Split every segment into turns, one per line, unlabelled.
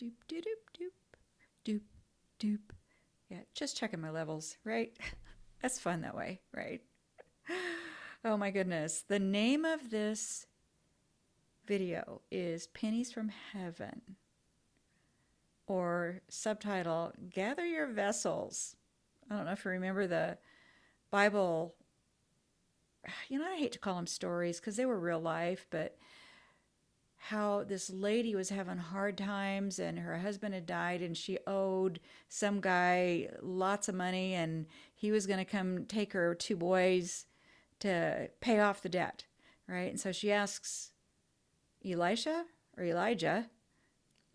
Doop, doop, doop, doop, doop. Yeah, just checking my levels, right? That's fun that way, right? Oh my goodness. The name of this video is Pennies from Heaven, or subtitle, Gather Your Vessels. I don't know if you remember the Bible. I hate to call them stories because they were real life, but how this lady was having hard times and her husband had died and she owed some guy lots of money and he was going to come take her two boys to pay off the debt, right? And so she asks Elisha or Elijah,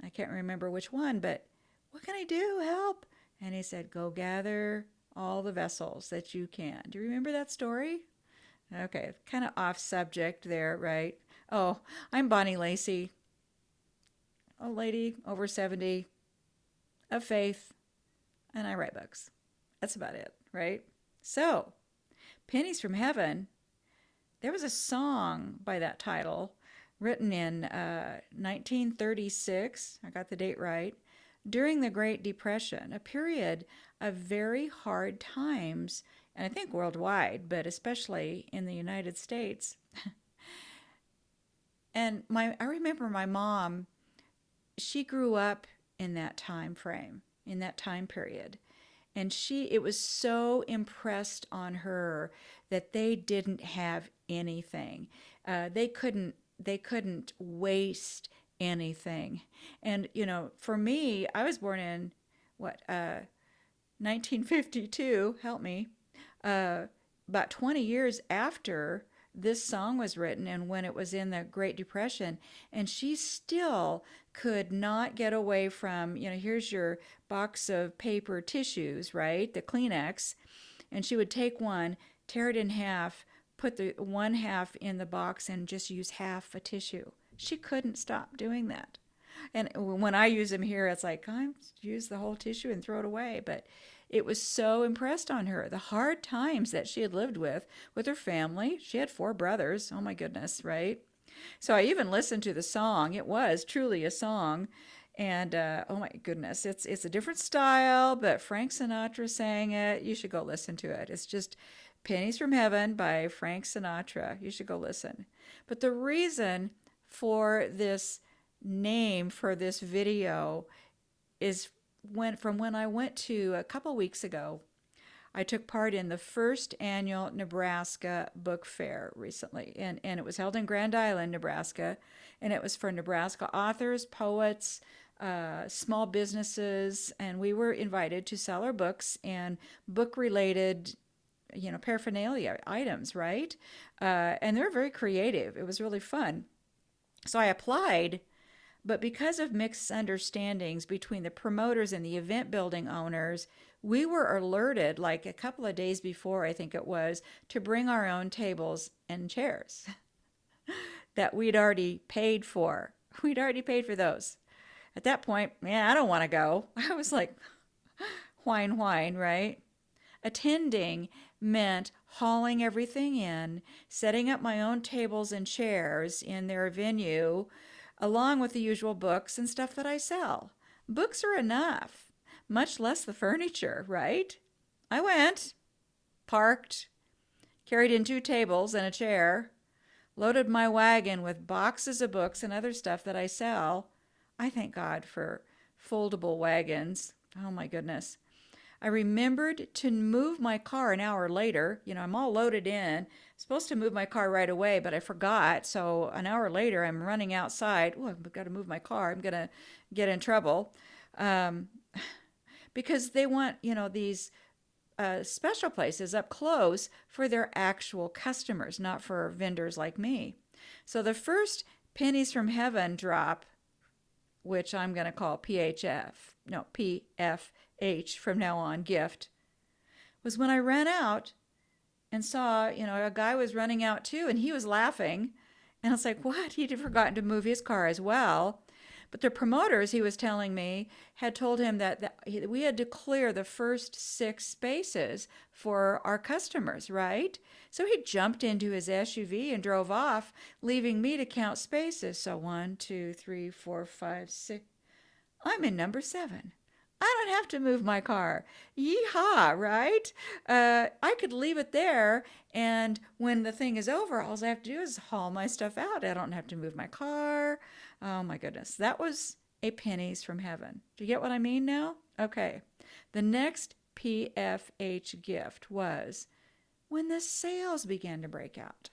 I can't remember which one, but what can I do? Help. And he said, go gather all the vessels that you can. Do you remember that story? Okay, kind of off subject there, right? Oh, I'm Bonnie Lacey, a lady over 70 of faith, and I write books. That's about it, right? So, Pennies from Heaven, there was a song by that title written in 1936, I got the date right, during the Great Depression, a period of very hard times, and I think worldwide, but especially in the United States. And I remember my mom, she grew up in that time frame, in that time period. And it was so impressed on her that they didn't have anything. They couldn't waste anything. And for me, I was born in what 1952. Help me. Uh, about 20 years after this song was written and when it was in the Great Depression, and she still could not get away from, here's your box of paper tissues, right? The Kleenex. And she would take one, tear it in half, put the one half in the box, and just use half a tissue. She couldn't stop doing that. And when I use them here, it's like, I use the whole tissue and throw it away. But it was so impressed on her. The hard times that she had lived with her family. She had four brothers. Oh my goodness, right? So I even listened to the song. It was truly a song. And oh my goodness, it's a different style, but Frank Sinatra sang it. You should go listen to it. It's just Pennies from Heaven by Frank Sinatra. You should go listen. But the reason for this name for this video is when I went to a couple weeks ago. I took part in the first annual Nebraska Book Fair recently, and it was held in Grand Island, Nebraska, and it was for Nebraska authors, poets, small businesses, and we were invited to sell our books and book-related, paraphernalia items, right? And they're very creative. It was really fun. So I applied, but because of mixed understandings between the promoters and the event building owners, we were alerted like a couple of days before, I think it was, to bring our own tables and chairs that we'd already paid for. We'd already paid for those. At that point, man, I don't want to go. I was like, whine, whine, right? Attending meant hauling everything in, setting up my own tables and chairs in their venue, along with the usual books and stuff that I sell. Books are enough, much less the furniture, right? I went, parked, carried in two tables and a chair, loaded my wagon with boxes of books and other stuff that I sell. I thank God for foldable wagons. Oh my goodness. I remembered to move my car an hour later. I'm all loaded in, supposed to move my car right away, but I forgot. So an hour later, I'm running outside. Oh, I've got to move my car. I'm going to get in trouble. Um, because they want, these special places up close for their actual customers, not for vendors like me. So the first Pennies from Heaven drop, which I'm going to call PFH from now on, gift, was when I ran out and saw, a guy was running out too, and he was laughing. And I was like, what? He'd forgotten to move his car as well. But the promoters, he was telling me, had told him that we had to clear the first 6 spaces for our customers, right? So he jumped into his SUV and drove off, leaving me to count spaces. So 1, 2, 3, 4, 5, 6. I'm in number 7. I don't have to move my car. Yeehaw, right? I could leave it there, and when the thing is over, all I have to do is haul my stuff out. I don't have to move my car. Oh my goodness. That was a pennies from heaven. Do you get what I mean now? Okay. The next PFH gift was when the sales began to break out.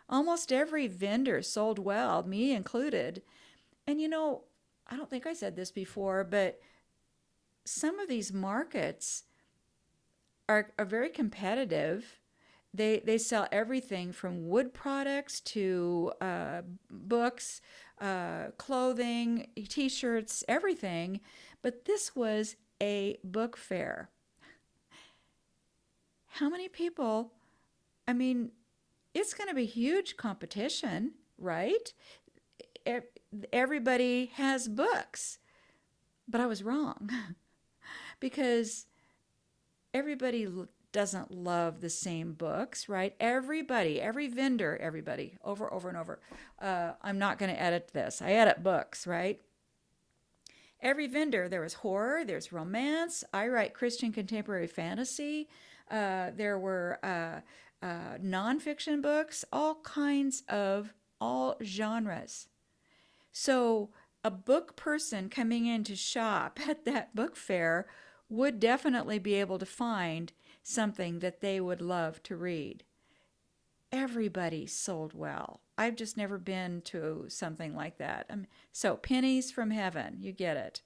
Almost every vendor sold well, me included. And I don't think I said this before, but some of these markets are very competitive. They sell everything from wood products to books, clothing, t-shirts, everything. But this was a book fair. How many people? I mean, it's going to be huge competition, right? Everybody has books. But I was wrong because everybody doesn't love the same books, right? Everybody, every vendor, everybody, over and over. I'm not going to edit this. I edit books, right? Every vendor, there was horror, there's romance. I write Christian contemporary fantasy. There were nonfiction books, all kinds of all genres. So a book person coming in to shop at that book fair would definitely be able to find something that they would love to read. Everybody sold well. I've just never been to something like that. So pennies from heaven, you get it.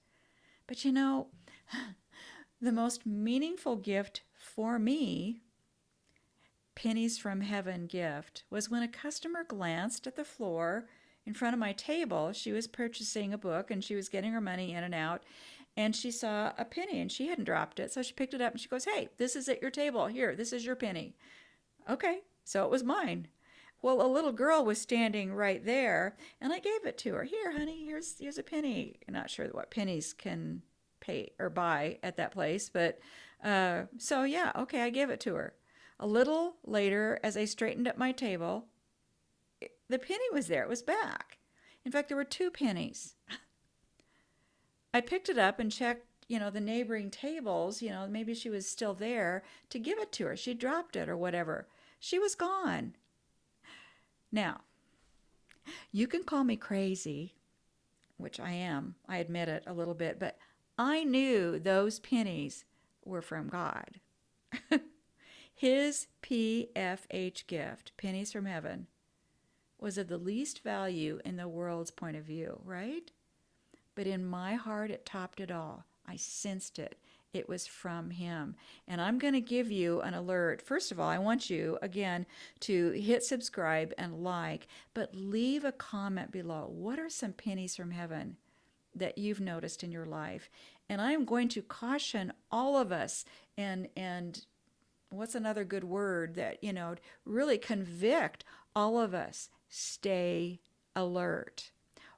But the most meaningful gift for me, pennies from heaven gift, was when a customer glanced at the floor in front of my table. She was purchasing a book and she was getting her money in and out, and she saw a penny and she hadn't dropped it. So she picked it up and she goes, "Hey, this is at your table. Here, this is your penny." Okay, so it was mine. Well, a little girl was standing right there, and I gave it to her. "Here, honey, here's a penny." I'm not sure what pennies can pay or buy at that place, but so yeah, okay, I gave it to her. A little later, as I straightened up my table, the penny was there. It was back. In fact, there were 2 pennies. I picked it up and checked, the neighboring tables, maybe she was still there to give it to her. She dropped it or whatever. She was gone. Now, you can call me crazy, which I am. I admit it a little bit, but I knew those pennies were from God. His PFH gift, pennies from heaven, was of the least value in the world's point of view, right? But in my heart, it topped it all. I sensed it. It was from him. And I'm going to give you an alert. First of all, I want you, again, to hit subscribe and like, but leave a comment below. What are some pennies from heaven that you've noticed in your life? And I'm going to caution all of us and what's another good word that, really convict all of us. Stay alert.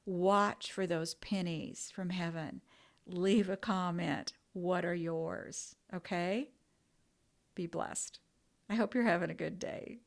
Watch for those pennies from heaven. Leave a comment. What are yours? Okay? Be blessed. I hope you're having a good day.